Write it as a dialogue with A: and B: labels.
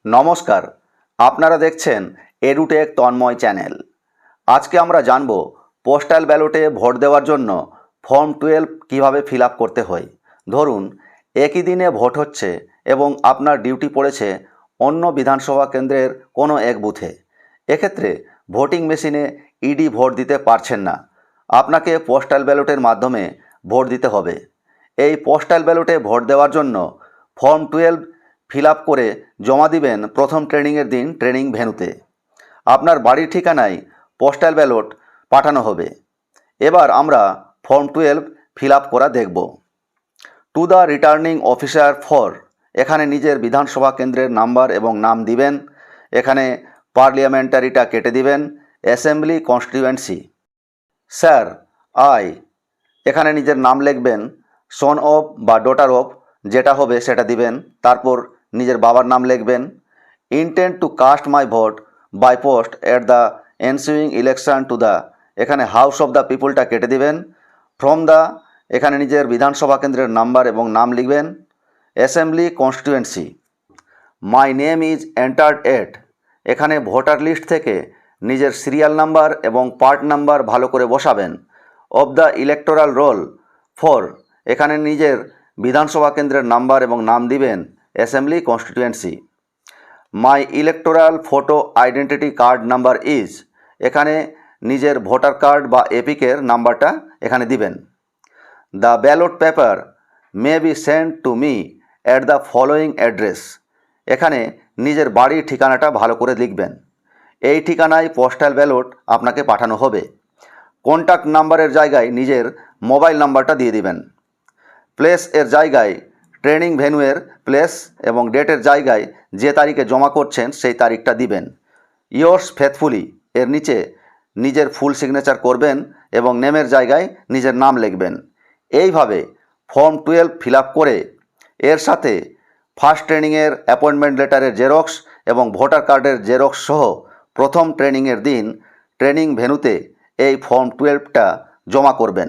A: নমস্কার, আপনারা দেখছেন এডুটেক তন্ময় চ্যানেল। আজকে আমরা জানব পোস্টাল ব্যালটে ভোট দেওয়ার জন্য ফর্ম 12 কিভাবে ফিল আপ করতে হয়। ধরুন একই দিনে ভোট হচ্ছে এবং আপনার ডিউটি পড়েছে অন্য বিধানসভা কেন্দ্রের কোনো এক বুথে। এক্ষেত্রে ভোটিং মেশিনে ইডি ভোট দিতে পারছেন না, আপনাকে পোস্টাল ব্যালটের মাধ্যমে ভোট দিতে হবে। এই পোস্টাল ব্যালটে ভোট দেওয়ার জন্য ফর্ম 12 ফিল আপ করে জমা দিবেন প্রথম ট্রেনিংয়ের দিন ট্রেনিং ভেন্যুতে। আপনার বাড়ির ঠিকানায় পোস্টাল ব্যালট পাঠানো হবে। এবার আমরা ফর্ম 12 ফিল আপ করা দেখব। To the returning officer for, এখানে নিজের বিধানসভা কেন্দ্রের নাম্বার এবং নাম দিবেন। এখানে পার্লিয়ামেন্টারিটা কেটে দিবেন। Assembly constituency. স্যার আই, এখানে নিজের নাম লিখবেন। সন অফ বা ডটার অফ যেটা হবে সেটা দিবেন। তারপর নিজের বাবার নাম লিখবেন। Intent to cast my vote by post at the ensuing election to the, এখানে হাউস অফ দ্য পিপুলটা কেটে দিবেন। ফ্রম দ্য, এখানে নিজের বিধানসভা কেন্দ্রের নাম্বার এবং নাম লিখবেন। Assembly constituency. My name is entered at, এখানে ভোটার লিস্ট থেকে নিজের সিরিয়াল নাম্বার এবং পার্ট নাম্বার ভালো করে বসাবেন। Of the electoral roll for, এখানে নিজের বিধানসভা কেন্দ্রের নাম্বার এবং নাম দিবেন। Assembly constituency. My electoral photo identity card number is, এখানে নিজের ভোটার কার্ড বা এপিকের নাম্বারটা এখানে দিবেন। The ballot paper may be send to me at the following address, এখানে নিজের বাড়ির ঠিকানাটা ভালো করে লিখবেন। এই ঠিকানায় পোস্টাল ব্যালট আপনাকে পাঠানো হবে। কন্ট্যাক্ট নাম্বারের জায়গায় নিজের মোবাইল নাম্বারটা দিয়ে দিবেন। প্লেস এর জায়গায় ট্রেনিং ভেন্যুয়ের প্লেস এবং ডেটের জায়গায় যে তারিখে জমা করছেন সেই তারিখটা দিবেন। ইয়োর্স ফেথফুলি এর নিচে নিজের ফুল সিগনেচার করবেন এবং নেমের জায়গায় নিজের নাম লিখবেন। এইভাবে ফর্ম 12 ফিল আপ করে এর সাথে ফার্স্ট ট্রেনিংয়ের অ্যাপয়েন্টমেন্ট লেটারের জেরক্স এবং ভোটার কার্ডের জেরক্স সহ প্রথম ট্রেনিংয়ের দিন ট্রেনিং ভেন্যুতে এই ফর্ম 12টা জমা করবেন।